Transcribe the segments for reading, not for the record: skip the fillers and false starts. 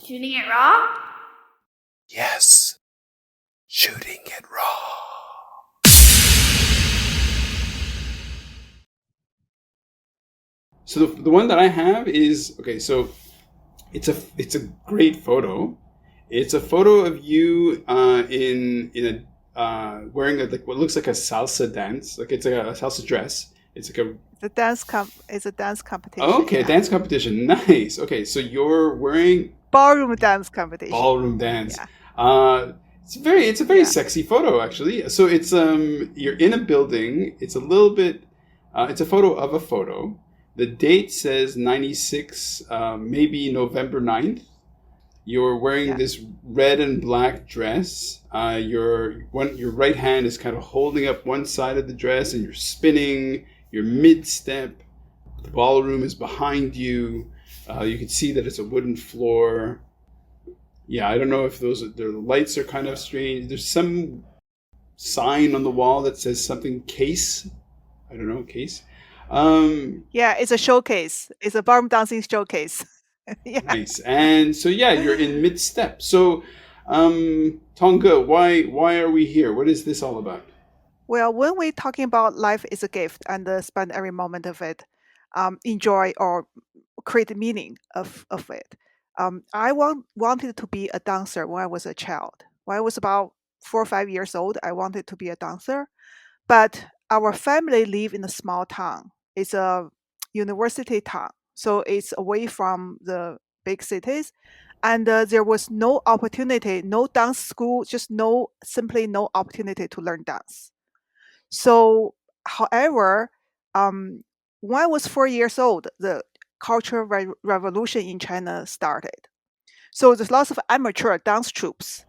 Shooting it raw? Yes. Shooting it raw. So the one that I have is okay. So it's a great photo. It's a photo of you in a wearing like what looks like a salsa dance. Like it's a salsa dress. It's like a It's a dance competition. okay, dance competition. Nice. Okay, so you're wearing Ballroom dance competition. ballroom dance. Yeah. It's a very sexy photo actually. So it's you're in a building. It's a little bit it's a photo of a photo. The date says 96, maybe November 9th. You're wearing this red and black dress. Your right hand is kind of holding up one side of the dress, and you're spinning. You're mid-step. The ballroom is behind you. You can see that it's a wooden floor. Yeah, I don't know if the lights are kind of strange. There's some sign on the wall that says something case. I don't know, case. It's a showcase. It's a ballroom dancing showcase. Nice. And so you're in mid step. So Tong Ge, why are we here? What is this all about? Well, when we're talking about life is a gift and spend every moment of it, enjoy or create meaning of it. I wanted to be a dancer when I was a child. When I was about 4 or 5 years old, I wanted to be a dancer. But our family live in a small town. It's a university town, so it's away from the big cities. And there was no opportunity, no dance school, simply no opportunity to learn dance. So, however, when I was 4 years old, the Cultural Revolution in China started. So there's lots of amateur dance troupes.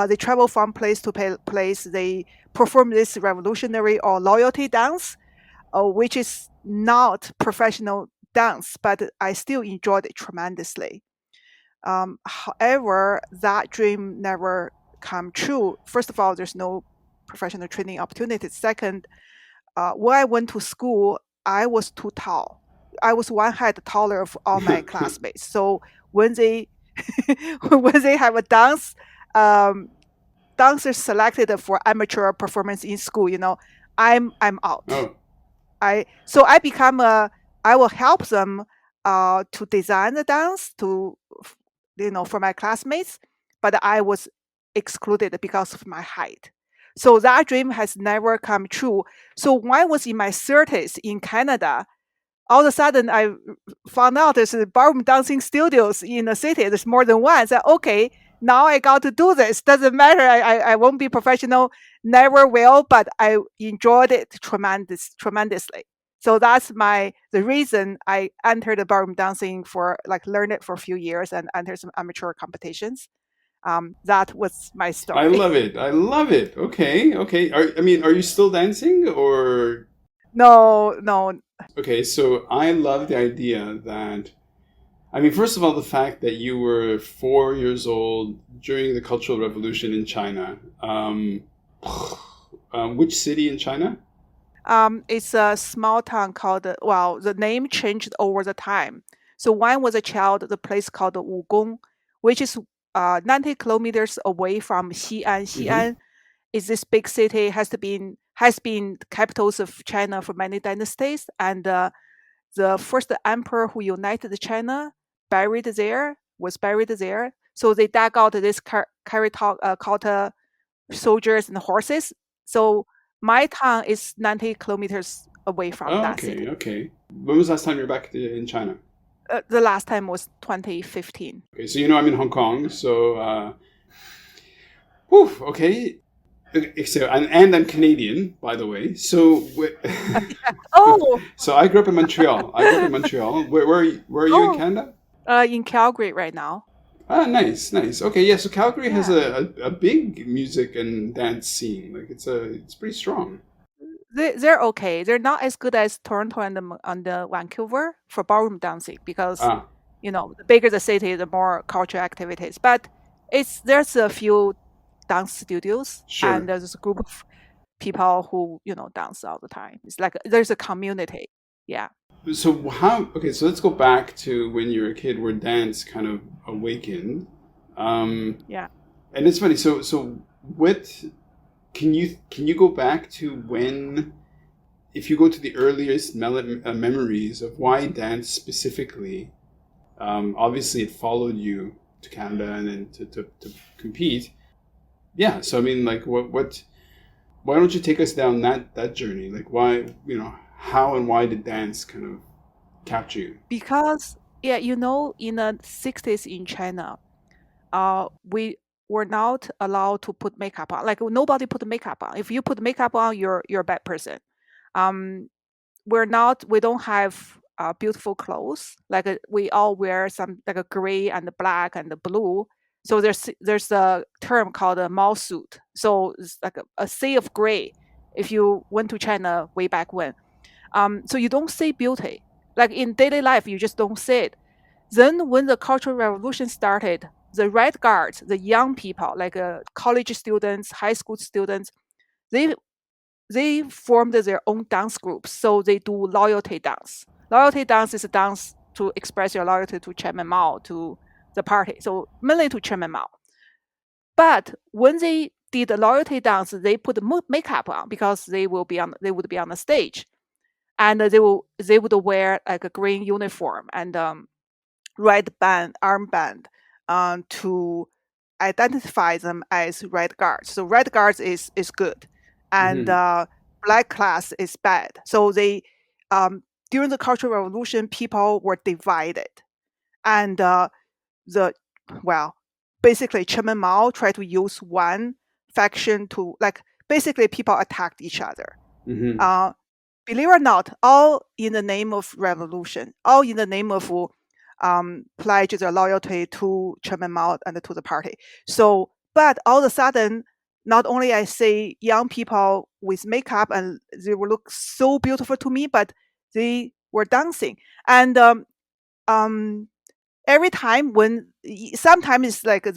They travel from place to place. They perform this revolutionary or loyalty dance, which is not professional dance, but I still enjoyed it tremendously. However, that dream never come true. First of all, there's no professional training opportunities. Second, when I went to school, I was too tall. I was one height taller of all my classmates. So when they when they have a dance, dancers selected for amateur performance in school, I'm out. Oh. I will help them to design the dance for my classmates, but I was excluded because of my height. So that dream has never come true. So when I was in my 30s in Canada, all of a sudden I found out there's ballroom dancing studios in the city. There's more than one. I said, okay, now I got to do this. Doesn't matter. I won't be professional, never will, but I enjoyed it tremendously. So that's the reason I entered the ballroom dancing learn it for a few years and entered some amateur competitions. That was my story. I love it. Okay. Are you still dancing or? No. Okay, so I love the idea that, first of all, the fact that you were 4 years old during the Cultural Revolution in China. Which city in China? It's a small town called, the name changed over the time. So when I was a child, the place called Wugong, which is 90 kilometers away from Xi'an. Xi'an is this big city, has been capitals of China for many dynasties, and the first emperor who united China was buried there. So they dug out this carry soldiers and horses. So my town is 90 kilometers away from that city. Okay. When was the last time you were back in China? The last time was 2015. Okay, so I'm in Hong Kong, so okay. So, and I'm Canadian, by the way. So, so I grew up in Montreal. Where are you in Canada? In Calgary right now. Ah, nice. Okay, yeah. So Calgary has a big music and dance scene. Like it's pretty strong. They're okay. They're not as good as Toronto and the Vancouver for ballroom dancing because the bigger the city, the more cultural activities. But there's a few dance studios, and there's a group of people who dance all the time. It's like there's a community. Yeah. So so let's go back to when you were a kid, where dance kind of awakened. Um, Yeah. and it's funny. So what can you go back to when, if you go to the earliest memories of why dance specifically? Obviously, it followed you to Canada and then to compete. Yeah. So I mean, like, what? Why don't you take us down that journey? Like, why, how and why did dance kind of capture you? Because yeah, in the 60s in China, we were not allowed to put makeup on. Like nobody put makeup on. If you put makeup on, you're a bad person. Um, we don't have beautiful clothes. Like we all wear some like a gray and the black and the blue. So there's a term called a mall suit. So it's like a sea of gray. If you went to China way back when, so you don't see beauty. Like in daily life, you just don't see it. Then when the Cultural Revolution started, the Red Guards, the young people, like college students, high school students, they they formed their own dance groups. So they do loyalty dance. Loyalty dance is a dance to express your loyalty to Chairman Mao, to the party. So mainly to Chairman Mao. But when they did the loyalty dance, they put makeup on because they would be on the stage, and they would wear like a green uniform and red armband to identify them as red guards. So red guards is good, and Hmm. black class is bad. So they during the Cultural Revolution, people were divided, and the well, basically Chairman Mao tried to use one faction to like basically people attacked each other. Hmm. Uh, Believe it or not, all in the name of revolution, all in the name of pledge their loyalty to Chairman Mao and to the party. So, but all of a sudden, not only I see young people with makeup and they will look so beautiful to me, but they were dancing. And um, every time when sometimes it's like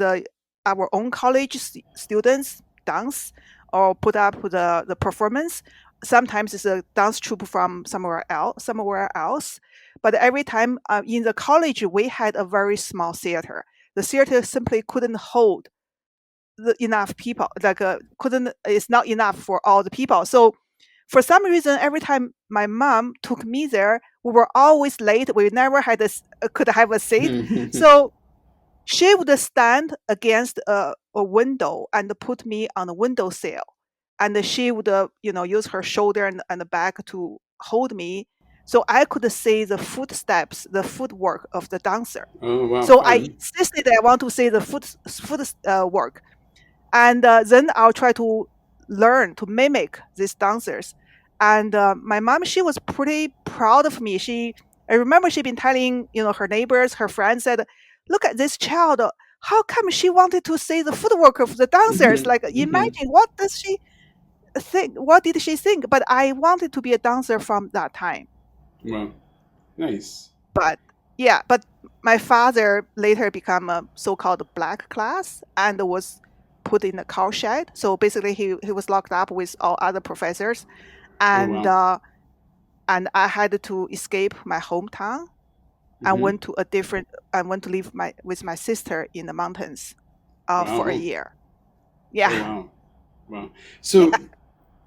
our own college students dance or put up the performance. Sometimes it's a dance troupe from somewhere else. But every time in the college we had a very small theater. The theater simply couldn't hold enough people, like couldn't it's not enough for all the people. So for some reason, every time my mom took me there, we were always late. We never could have a seat. So she would stand against a window and put me on the windowsill, and she would use her shoulder and the back to hold me, so I could see the footsteps, the footwork of the dancer. Oh wow, So I fun. insisted I want to see the work, and then I'll try to learn to mimic these dancers. And my mom, she was pretty proud of me. I remember she been telling her neighbors, her friends said, "Look at this child. How come she wanted to see the footwork of the dancers? Hmm. Like, Hmm. imagine what does she think? What did she think?" But I wanted to be a dancer from that time. Wow, nice. But yeah, but my father later become a so-called black class and was put in a cow shed. So basically, he was locked up with all other professors, Oh and wow. I had to escape my hometown and Hmm. went to live with my sister in the mountains, Wow. for a Oh, year. oh Yeah, wow. Wow. yeah.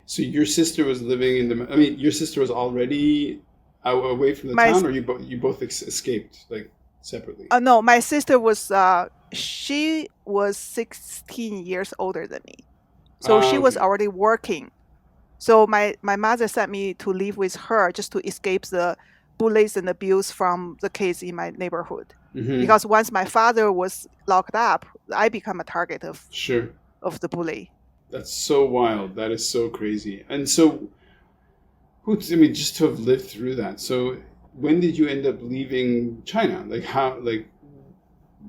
So your sister was living in the. I mean, your sister was already away from the My town, or you both escaped like separately. no, my sister was she was 16 years older than me, so Ah, she was okay. already working. So my mother sent me to live with her just to escape the bullies and abuse from the kids in my neighborhood. Hmm. Because once my father was locked up, I become a target Sure. of the bully. That's so wild. That is so crazy. And so, I mean, just to have lived through that. So, when did you end up leaving China? Like, how? Like,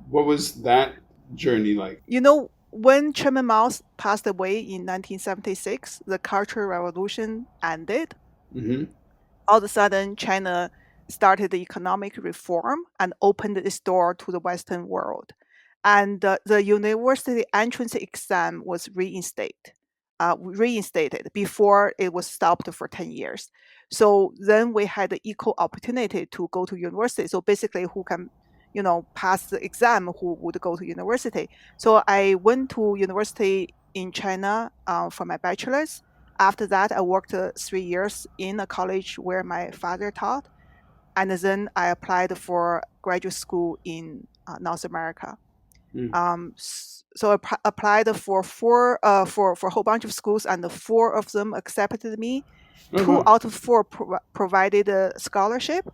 what was that journey like? When Chairman Mao passed away in 1976, the Cultural Revolution ended. Hmm. All of a sudden, China started the economic reform and opened its door to the Western world. And the university entrance exam was reinstated before it was stopped for 10 years. So then we had the equal opportunity to go to university. So basically, who can, pass the exam who would go to university. So I went to university in China for my bachelor's. After that, I worked 3 years in a college where my father taught, and then I applied for graduate school in North America. So I applied for for a whole bunch of schools, and 4 of them accepted me. Oh, 2 wow. out of 4 provided a scholarship,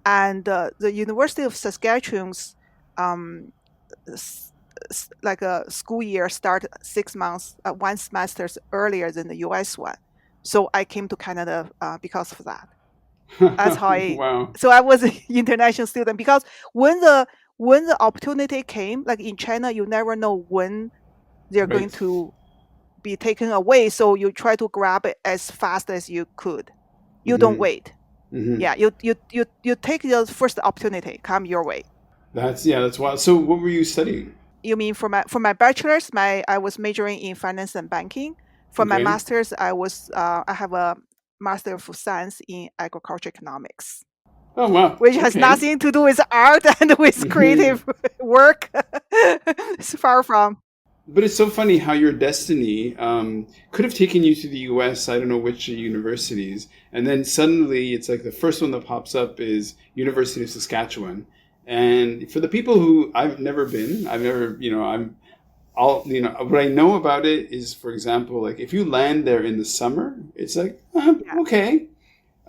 and the University of Saskatchewan's like a school year start 6 months, 1 semester earlier than the US one. So I came to Canada because of that. That's how Wow. so I was an international student, because when the opportunity came, like in China, you never know when they're going Right. to be taken away. So you try to grab it as fast as you could. You don't wait. Yeah, you take the first opportunity come your way. That's wild. So what were you studying? You mean for my bachelor's, I was majoring in finance and banking. For my Okay. master's, I have a master of science in agriculture economics, Oh, wow. which has Okay. nothing to do with art and with creative work. It's far from. But it's so funny how your destiny could have taken you to the US, I don't know which universities, and then suddenly it's like the first one that pops up is University of Saskatchewan. And for the people who I've never been, what I know about it is, for example, like if you land there in the summer, it's like, Yeah. okay.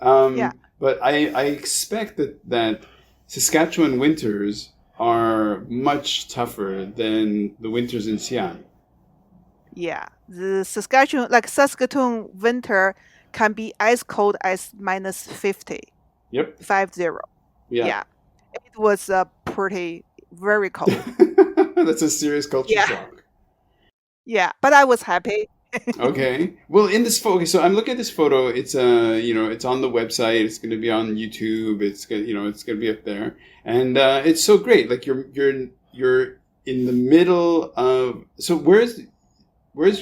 Yeah. But I expect that Saskatchewan winters are much tougher than the winters in Xi'an. Yeah, the Saskatoon winter can be as cold as minus 50, Yep. 50. Yeah. Yeah, it was pretty very cold. That's a serious culture Yeah, shock. yeah, but I was happy. Okay. Well, in this photo, okay, so I'm looking at this photo. It's it's on the website. It's going to be on YouTube. It's going to be up there, and it's so great. Like you're in the middle of. So where's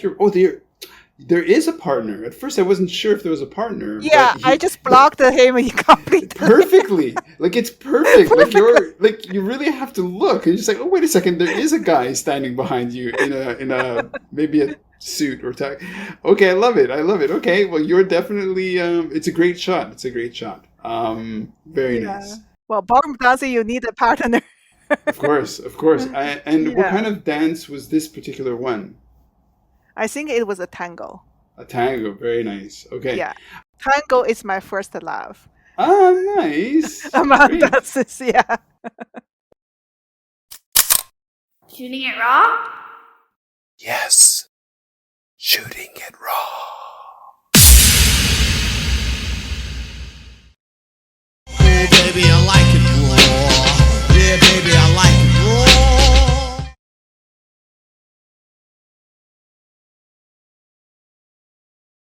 your? Oh, there is a partner. At first, I wasn't sure if there was a partner, Yeah, but I just blocked him completely. perfectly. Like it's perfect. Like Perfect. you really have to look. And you're just like, oh, wait a second. There is a guy standing behind you in a maybe a suit or tie. Okay, I love it. I love it. Okay, well, you're definitely. It's a great shot. It's a great shot. Very Yeah. nice. Well, ballroom dancing, you need a partner. Of course, of course. And what Yeah, kind of dance was this particular one? I think it was a tango. A tango. Very nice. Okay. Yeah, tango is my first love Ah, nice. among Great. dances. Yeah. Shooting it raw? Yes, shooting it raw. Oh, baby, I like